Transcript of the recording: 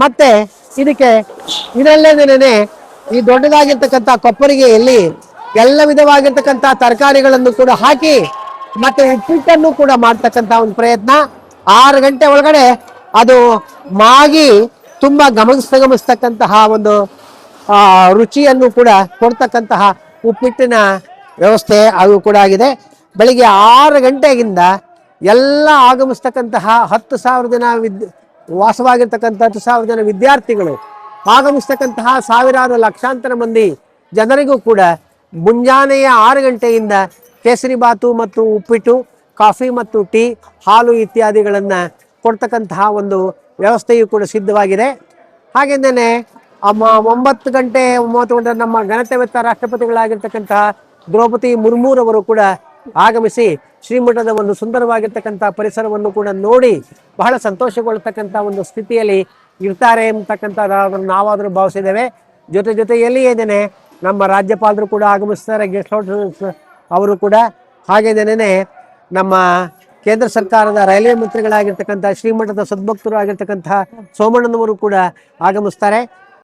ಮತ್ತೆ ಇದಕ್ಕೆ ಇದರಲ್ಲೇನೆ ಈ ದೊಡ್ಡದಾಗಿರ್ತಕ್ಕಂಥ ಕೊಪ್ಪರಿಗೆಯಲ್ಲಿ ಎಲ್ಲ ವಿಧವಾಗಿರ್ತಕ್ಕಂಥ ತರಕಾರಿಗಳನ್ನು ಕೂಡ ಹಾಕಿ ಮತ್ತೆ ಉಪ್ಪಿಟ್ಟನ್ನು ಕೂಡ ಮಾಡ್ತಕ್ಕಂಥ ಒಂದು ಪ್ರಯತ್ನ. 6 ಗಂಟೆ ಒಳಗಡೆ ಅದು ಮಾಗಿ ತುಂಬಾ ಗಮನಿಸ್ತಕ್ಕಂತಹ ಒಂದು ರುಚಿಯನ್ನು ಕೂಡ ಕೊಡ್ತಕ್ಕಂತಹ ಉಪ್ಪಿಟ್ಟಿನ ವ್ಯವಸ್ಥೆ ಅದು ಕೂಡ ಆಗಿದೆ. ಬೆಳಿಗ್ಗೆ 6 ಗಂಟೆಗಿಂದ ಎಲ್ಲ ಆಗಮಿಸ್ತಕ್ಕಂತಹ 10,000 ಜನ ವಾಸವಾಗಿರ್ತಕ್ಕಂಥ 10,000 ಜನ ವಿದ್ಯಾರ್ಥಿಗಳು ಆಗಮಿಸ್ತಕ್ಕಂತಹ ಸಾವಿರಾರು ಲಕ್ಷಾಂತರ ಮಂದಿ ಜನರಿಗೂ ಕೂಡ ಮುಂಜಾನೆಯ 6 ಗಂಟೆಯಿಂದ ಕೇಸರಿ ಬಾತು ಮತ್ತು ಉಪ್ಪಿಟ್ಟು, ಕಾಫಿ ಮತ್ತು ಟೀ, ಹಾಲು ಇತ್ಯಾದಿಗಳನ್ನು ಕೊಡ್ತಕ್ಕಂತಹ ಒಂದು ವ್ಯವಸ್ಥೆಯು ಕೂಡ ಸಿದ್ಧವಾಗಿದೆ. ಹಾಗೆಂದೇ 9 ಗಂಟೆ ನಮ್ಮ ಗಣತವ್ಯತ ರಾಷ್ಟ್ರಪತಿಗಳಾಗಿರ್ತಕ್ಕಂತಹ ದ್ರೌಪದಿ ಮುರ್ಮುರವರು ಕೂಡ ಆಗಮಿಸಿ ಶ್ರೀಮಠದ ಒಂದು ಸುಂದರವಾಗಿರ್ತಕ್ಕಂಥ ಪರಿಸರವನ್ನು ಕೂಡ ನೋಡಿ ಬಹಳ ಸಂತೋಷಗೊಳ್ತಕ್ಕಂಥ ಒಂದು ಸ್ಥಿತಿಯಲ್ಲಿ ಇರ್ತಾರೆ ಅಂತಕ್ಕಂಥದ್ದನ್ನು ನಾವಾದರೂ ಭಾವಿಸಿದ್ದೇವೆ. ಜೊತೆಯಲ್ಲಿ ಏನೇನೆ ನಮ್ಮ ರಾಜ್ಯಪಾಲರು ಕೂಡ ಆಗಮಿಸ್ತಾರೆ, ಗೆಸ್ಟ್ ಹೌಸ್ ಅವರು ಕೂಡ. ಹಾಗೇನೇನೆ ನಮ್ಮ ಕೇಂದ್ರ ಸರ್ಕಾರದ ರೈಲ್ವೆ ಮಂತ್ರಿಗಳಾಗಿರ್ತಕ್ಕಂಥ ಶ್ರೀಮಠದ ಸದ್ಭಕ್ತರು ಆಗಿರ್ತಕ್ಕಂಥ ಸೋಮಣ್ಣನವರು ಕೂಡ ಆಗಮಿಸ್ತಾರೆ.